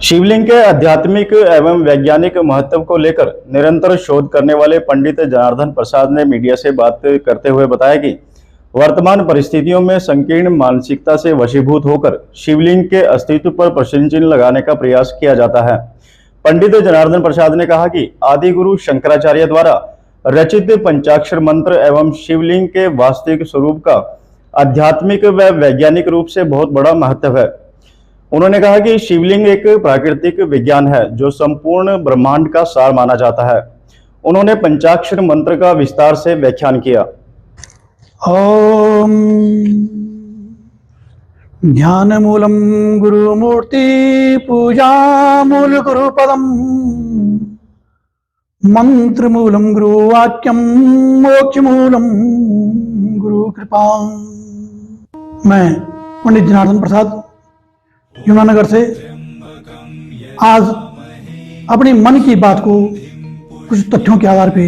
शिवलिंग के आध्यात्मिक एवं वैज्ञानिक महत्व को लेकर निरंतर शोध करने वाले पंडित जनार्दन प्रसाद ने मीडिया से बात करते हुए बताया कि वर्तमान परिस्थितियों में संकीर्ण मानसिकता से वशीभूत होकर शिवलिंग के अस्तित्व पर प्रश्न चिन्ह लगाने का प्रयास किया जाता है। पंडित जनार्दन प्रसाद ने कहा कि आदि गुरु शंकराचार्य द्वारा रचित पंचाक्षर मंत्र एवं शिवलिंग के वास्तविक स्वरूप का आध्यात्मिक व वैज्ञानिक रूप से बहुत बड़ा महत्व है। उन्होंने कहा कि शिवलिंग एक प्राकृतिक विज्ञान है जो संपूर्ण ब्रह्मांड का सार माना जाता है। उन्होंने पंचाक्षर मंत्र का विस्तार से व्याख्यान किया। ओम ध्यान मूलम गुरु मूर्ति पूजा मूल गुरु पदम मंत्र मूलम गुरु वाक्यम मोक्ष मूलम गुरु कृपा। मैं पंडित जनार्दन प्रसाद यमुनानगर से आज अपने मन की बात को कुछ तथ्यों के आधार पे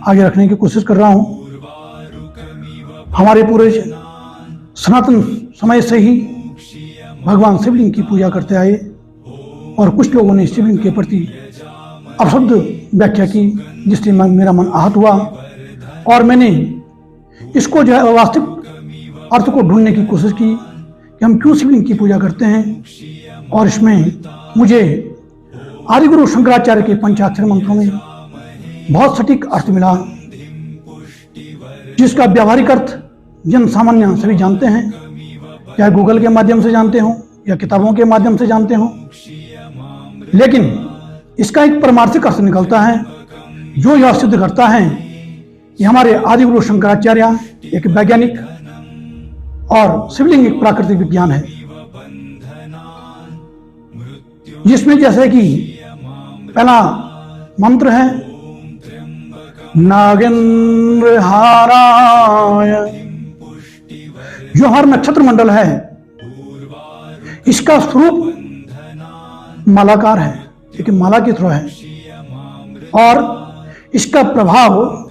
आगे रखने की कोशिश कर रहा हूं। हमारे पूरे सनातन समय से ही भगवान शिवलिंग की पूजा करते आए और कुछ लोगों ने शिवलिंग के प्रति अपशब्द व्याख्या की, जिससे मेरा मन आहत हुआ और मैंने इसको जो है वास्तविक अर्थ को ढूंढने की कोशिश की कि हम क्यों शिवलिंग की पूजा करते हैं। और इसमें मुझे आदि गुरु शंकराचार्य के पंचाक्षर मंत्रों में बहुत सटीक अर्थ मिला, जिसका व्यावहारिक अर्थ जन सामान्य सभी जानते हैं, चाहे गूगल के माध्यम से जानते हो या किताबों के माध्यम से जानते हो, लेकिन इसका एक परमार्थिक अर्थ निकलता है जो यह सिद्ध करता है कि हमारे आदि गुरु शंकराचार्य एक वैज्ञानिक और शिवलिंग एक प्राकृतिक विज्ञान है, जिसमें जैसे कि पहला मंत्र है नागेंद्र हाराय, जो हर नक्षत्र मंडल है इसका स्वरूप मालाकार है, एक माला की तरह है और इसका प्रभाव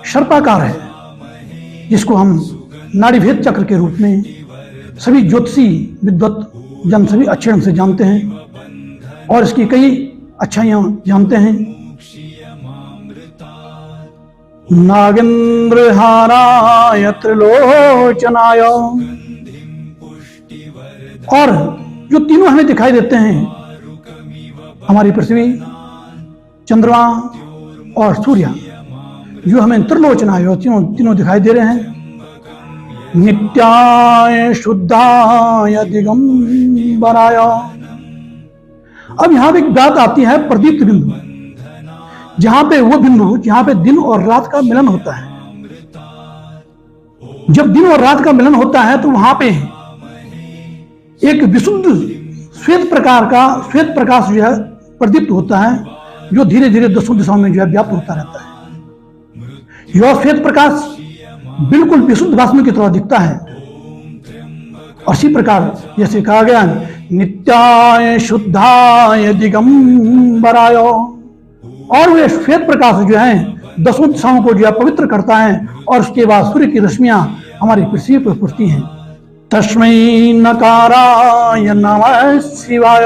सर्पाकार है, जिसको हम नाड़ीभेद चक्र के रूप में सभी ज्योतिषी विद्वत जन सभी अच्छे ढंग से जानते हैं और इसकी कई अच्छाइयां जानते हैं। नागेंद्र हाराय त्रिलोचनाय, और जो तीनों हमें दिखाई देते हैं, हमारी पृथ्वी, चंद्रमा और सूर्य, जो हमें त्रिलोचनाय तीनों दिखाई दे रहे हैं। नित्याय शुद्धाय दिगंबराय। अब यहां पे एक बात आती है प्रदीप्त बिंदु, जहां पे वो बिंदु जहां पे दिन और रात का मिलन होता है। जब दिन और रात का मिलन होता है तो वहां पे एक विशुद्ध श्वेत प्रकाश जो है प्रदीप्त होता है, जो धीरे धीरे दसों दिशाओं में जो है व्याप्त होता रहता है। यह श्वेत प्रकाश बिल्कुल विशुद्ध भस्म की तरह दिखता है। और इसी प्रकार जैसे कहा गया नित्याय शुद्धाय दिगंबराय, और वे श्वेत प्रकाश जो है दसों दिशाओं को जो है पवित्र करता है और उसके बाद सूर्य की रश्मियां हमारी पृथ्वी पर पड़ती हैं। तस्मै नकाराय नमः शिवाय।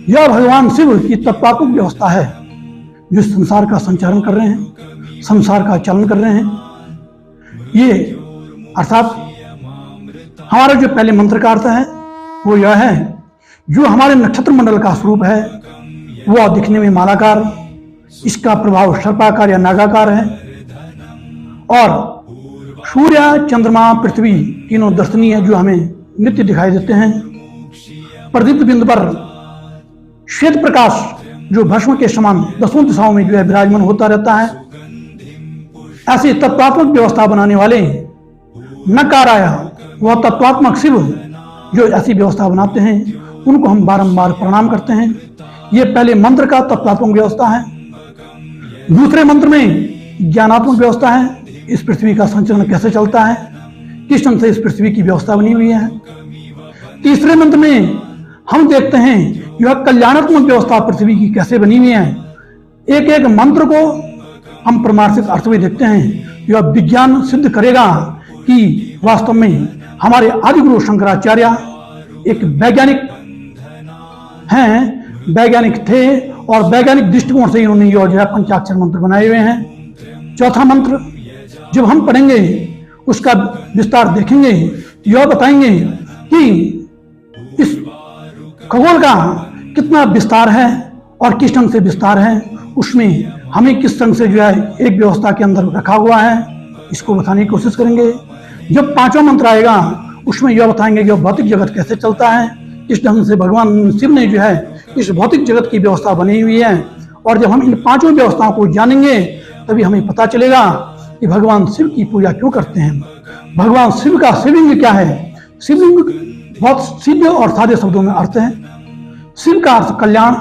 यह भगवान शिव की तत्वात्मक व्यवस्था है जो संसार का संचालन कर रहे हैं, संसार का चालन कर रहे हैं। ये अर्थात हमारा जो पहले मंत्र का अर्थ है वो यह है, जो हमारे नक्षत्र मंडल का स्वरूप है वह दिखने में मालाकार, इसका प्रभाव सर्पाकार या नागाकार है, और सूर्य, चंद्रमा, पृथ्वी तीनों दर्शनीय जो हमें नित्य दिखाई देते हैं। प्रदीप्त बिंदु पर श्वेत प्रकाश जो भस्म के समान दसों दिशाओं में जो है विराजमान होता रहता है। ऐसी तत्वात्मक व्यवस्था बनाने वाले नकाराय, वह तत्वात्मक शिव जो ऐसी व्यवस्था बनाते हैं, उनको हम बारंबार प्रणाम करते हैं। ये पहले मंत्र का तत्वात्मक व्यवस्था है। दूसरे मंत्र में ज्ञानात्मक व्यवस्था है, इस पृथ्वी का संचलन कैसे चलता है, किस ढंग से इस पृथ्वी की व्यवस्था बनी हुई है। तीसरे मंत्र में हम देखते हैं यह कल्याणात्मक व्यवस्था पृथ्वी की कैसे बनी हुई है। एक एक मंत्र को हम परमार्थिक अर्थ में देखते हैं। यह विज्ञान सिद्ध करेगा कि वास्तव में हमारे आदि गुरु शंकराचार्य एक वैज्ञानिक हैं वैज्ञानिक थे और वैज्ञानिक दृष्टिकोण से इन्होंने जो है पंचाक्षर मंत्र बनाए हुए हैं। चौथा मंत्र जब हम पढ़ेंगे उसका विस्तार देखेंगे, यह बताएंगे कि इस खगोल का कितना विस्तार है और किस ढंग से विस्तार है, उसमें हमें किस ढंग से जो है एक व्यवस्था के अंदर रखा हुआ है, इसको बताने की कोशिश करेंगे। जब पांचवा मंत्र आएगा उसमें यह बताएंगे कि भौतिक जगत कैसे चलता है, किस ढंग से भगवान शिव ने जो है इस भौतिक जगत की व्यवस्था बनी हुई है। और जब हम इन पांचों व्यवस्थाओं को जानेंगे तभी हमें पता चलेगा कि भगवान शिव की पूजा क्यों करते हैं, भगवान शिव का शिवलिंग क्या है। शिवलिंग बहुत सीधे और सादे शब्दों में अर्थ है। शिव का अर्थ कल्याण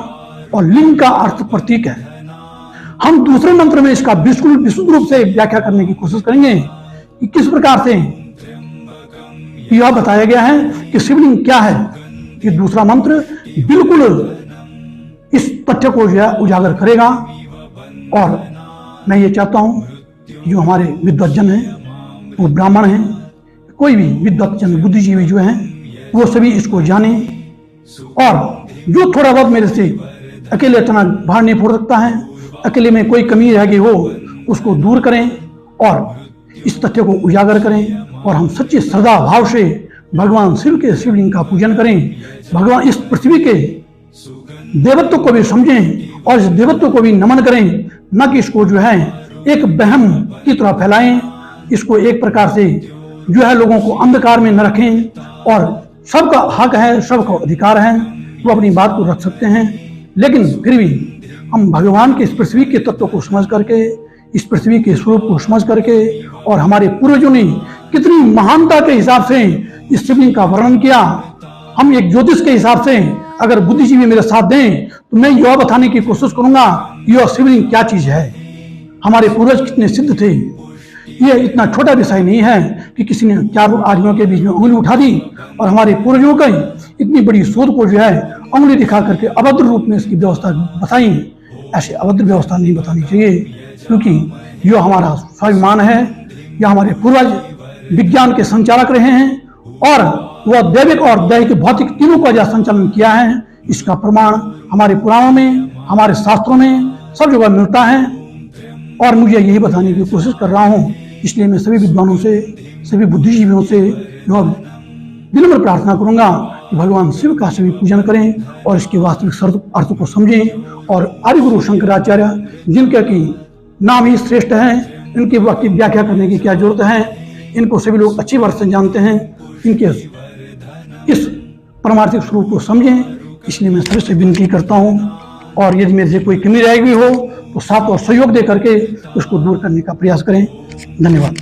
और लिंग का अर्थ प्रतीक है। हम दूसरे मंत्र में इसका बिल्कुल विशुद्ध रूप से व्याख्या करने की कोशिश करेंगे कि किस प्रकार से यह बताया गया है कि शिवलिंग क्या है। ये दूसरा मंत्र बिल्कुल इस तथ्य को जो है उजागर करेगा। और मैं ये चाहता हूं जो हमारे विद्वज्जन हैं, वो ब्राह्मण हैं, कोई भी विद्वज्जन बुद्धिजीवी जो हैं, वो सभी इसको जाने और जो थोड़ा बहुत मेरे से अकेले इतना भार नहीं फोड़ सकता है, अकेले में कोई कमी रह गई हो उसको दूर करें और इस तथ्य को उजागर करें और हम सच्ची श्रद्धा भाव से भगवान शिव के शिवलिंग का पूजन करें। भगवान इस पृथ्वी के देवत्व को भी समझें और इस देवत्व को भी नमन करें, न कि इसको जो है एक वहम की तरह फैलाएं, इसको एक प्रकार से जो है लोगों को अंधकार में न रखें। और सबका हक है, सबका अधिकार है, वो अपनी बात को रख सकते हैं, लेकिन फिर भी हम भगवान के इस पृथ्वी के तत्व को समझ करके, इस पृथ्वी के स्वरूप को समझ करके और हमारे पूर्वजों ने कितनी महानता के हिसाब से इस शिवलिंग का वर्णन किया, हम एक ज्योतिष के हिसाब से अगर बुद्धिजीवी मेरे साथ दें तो मैं यह बताने की कोशिश करूंगा यह शिवलिंग क्या चीज है, हमारे पूर्वज कितने सिद्ध थे। यह इतना छोटा विषय नहीं है कि किसी ने चारों आदमियों के बीच में उंगली उठा दी और हमारे पूर्वजों का इतनी बड़ी शोध को जो है उंगली दिखा करके अभद्र रूप में इसकी व्यवस्था बताई। ऐसे अभद्र व्यवस्था नहीं बतानी चाहिए, क्योंकि यह हमारा स्वाभिमान है। यह हमारे पूर्वज विज्ञान के संचालक रहे हैं और वह दैविक और दैहिक भौतिक तीनों का जो संचालन किया है, इसका प्रमाण हमारे पुराणों में, हमारे शास्त्रों में सब जगह मिलता है। और मुझे यही बताने की कोशिश कर रहा हूँ, इसलिए मैं सभी विद्वानों से, सभी बुद्धिजीवियों से विनम्र प्रार्थना करूंगा कि भगवान शिव का सभी पूजन करें और इसके वास्तविक अर्थ को समझें। और आदि गुरु शंकराचार्य जिनके की नाम ही श्रेष्ठ है, इनकी व्याख्या करने की क्या जरूरत है, इनको सभी लोग अच्छी बात से जानते हैं, इनके इस परमार्थिक स्वरूप को समझें। इसलिए मैं सभी से विनती करता हूँ और यदि मेरे से कोई कमी रह गई हो तो साथ और सहयोग दे करके उसको दूर करने का प्रयास करें। धन्यवाद।